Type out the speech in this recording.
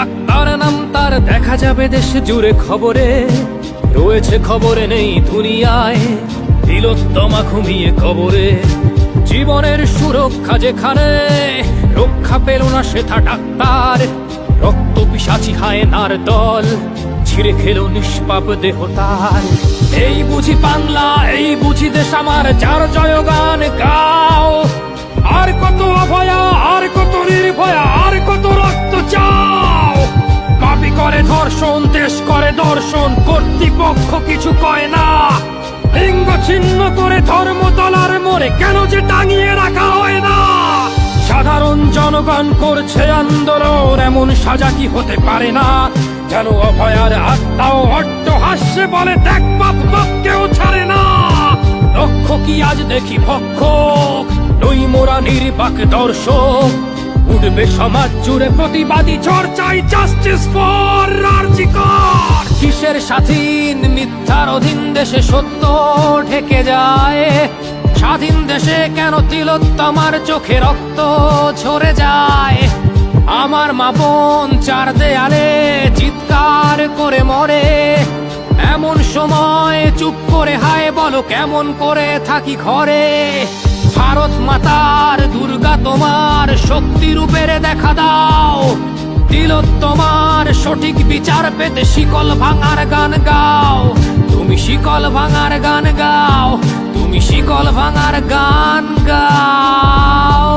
Doctor নাম তার, দেখা যাবে দেশ জুড়ে খবরে, রয়েছে খবরে নেই দুনিয়ায় তিলোত্তমা ঘুমিয়ে কবরে। জীবনের সুরক্ষা যেখানে, রক্ষা পেল না সেথা ডাক্তার, রক্ত পিশাচি হায়নার দল ছিঁড়ে খেলো নিষ্পাপ দেহ তার। এই বুঝি বাংলা, এই বুঝি দেশ আমার, যার জয়গান গাও। আর কত অভয়া, আর কত নির্ভয়া, আর কত রক্ত চাও। পাপি করে ধর্ষণ, দেশ করে দর্শন, কর্তৃপক্ষ কিছু কয় না। লিঙ্গ ছিন্ন করে ধর্মতলার মোড়ে কেন যে টাঙিয়ে রাখা হয় না। সাধারণ জনগণ করছে আন্দোলন, এমন সাজা কি হতে পারে না। যেন অভয়ার আত্মাও অট্টহাস্যে বলে, দেখ বাপ বাপ কেউ ছাড়ে না। লক্ষ্য কি আজ দেখি ভক্ষক, নই মোরা নির্বাক দর্শক। উঠবে সমাজ জুড়ে প্রতিবাদী চর্চায়, জাস্টিস ফর আরজি কর। কিসের স্বাধীন, মিথ্যার অধীন দেশে সত্য ঢেকে যায়। স্বাধীন দেশে কেন তিলোত্তমার চোখে রক্ত ঝরে যায়। আমার মা বোন চার দেয়ালে চিৎকার করে মরে, এমন সময় চুপ করে হায় বলো কেমন করে থাকি ঘরে। ভারত মাতার, দুর্গা তোমার শক্তি রূপের দেখা দাও। তিলোত্তমার সঠিক বিচার পেতে শিকল ভাঙার গান গাও। তুমি শিকল ভাঙার গান গাও, তুমি শিকল ভাঙার গান গাও।